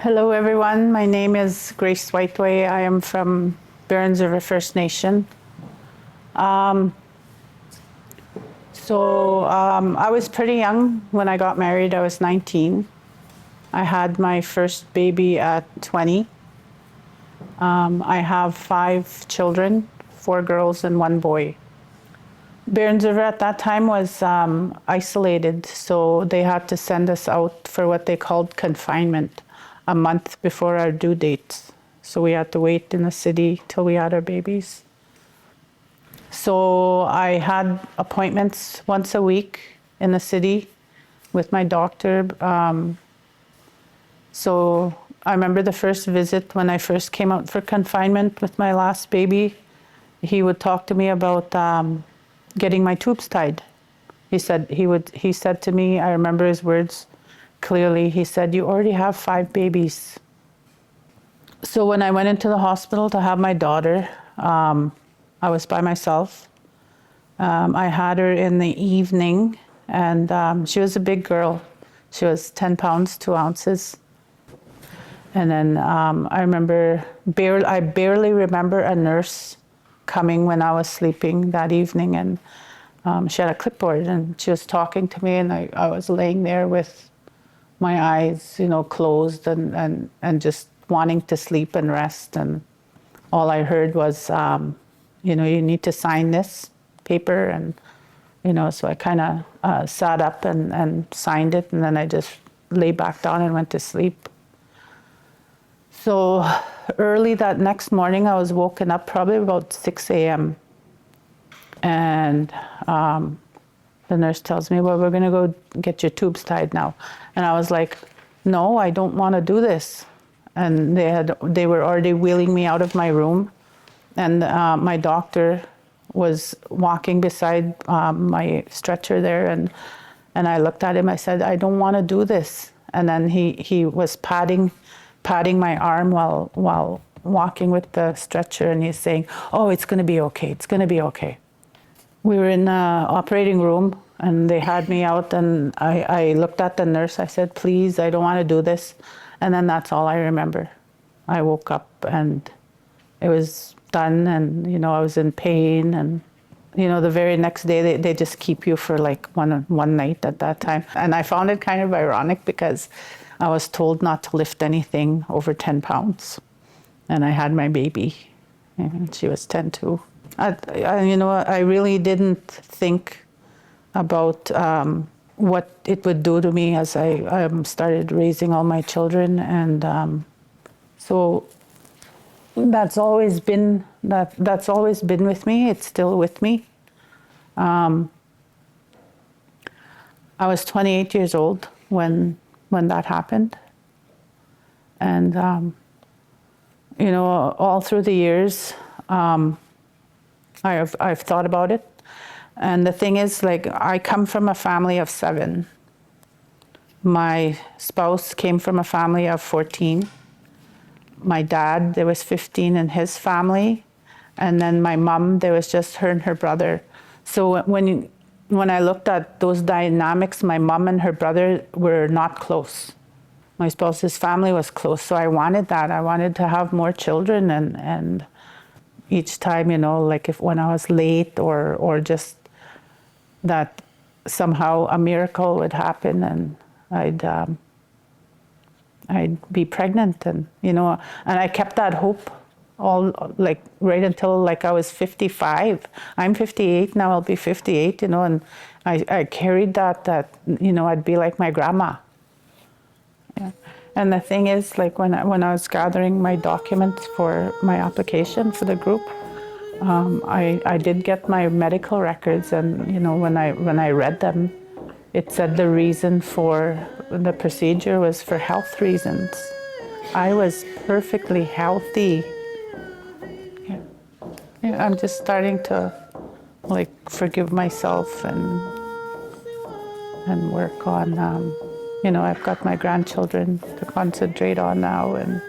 Hello everyone, my name is Grace Whiteway. I am from Barons River First Nation. I was pretty young when I got married. I was 19. I had my first baby at 20. I have 5 children, 4 girls and 1 boy. Barons River at that time was isolated, so they had to send us out for what they called confinement a month before our due dates. So we had to wait in the city till we had our babies. So I had appointments once a week in the city with my doctor. So I remember the first visit when I first came out for confinement with my last baby. He would talk to me about getting my tubes tied. He said to me, I remember his words clearly, he said, "You already have 5 babies." So when I went into the hospital to have my daughter, I was by myself. I had her in the evening, and she was a big girl. She was 10 pounds, 2 ounces. And then I remember, I barely remember a nurse coming when I was sleeping that evening, and she had a clipboard and she was talking to me, and I was laying there with my eyes, closed and just wanting to sleep and rest. And all I heard was, you need to sign this paper. And, so I kind of sat up and signed it, and then I just lay back down and went to sleep. So early that next morning, I was woken up probably about 6 a.m. And the nurse tells me, "Well, we're going to go get your tubes tied now." And I was like, "No, I don't want to do this." And they were already wheeling me out of my room. And my doctor was walking beside my stretcher there. And I looked at him, I said, "I don't want to do this." And then he was patting my arm while walking with the stretcher, and he's saying, "Oh, it's going to be okay. It's going to be okay." We were in the operating room, and they had me out, and I looked at the nurse. I said, "Please, I don't want to do this." And then that's all I remember. I woke up, and it was done, and, I was in pain. And, the very next day, they just keep you for like one night at that time. And I found it kind of ironic because I was told not to lift anything over 10 pounds. And I had my baby, and she was 10 too. I really didn't think about what it would do to me as I started raising all my children. And so that's always been with me. It's still with me. I was 28 years old when that happened. And, all through the years, I've thought about it. And the thing is, I come from a family of 7. My spouse came from a family of 14. My dad, there was 15 in his family. And then my mom, there was just her and her brother. So when I looked at those dynamics, my mom and her brother were not close. My spouse's family was close, so I wanted that. I wanted to have more children, and each time, when I was late or just that somehow a miracle would happen, and I'd be pregnant, and and I kept that hope all right until I was 55. I'm 58 now. I'll be 58, and I carried that I'd be like my grandma. Yeah. And the thing is, when I was gathering my documents for my application for the group, I did get my medical records, and when I read them, it said the reason for the procedure was for health reasons. I was perfectly healthy. Yeah, I'm just starting to forgive myself and work on. I've got my grandchildren to concentrate on now, and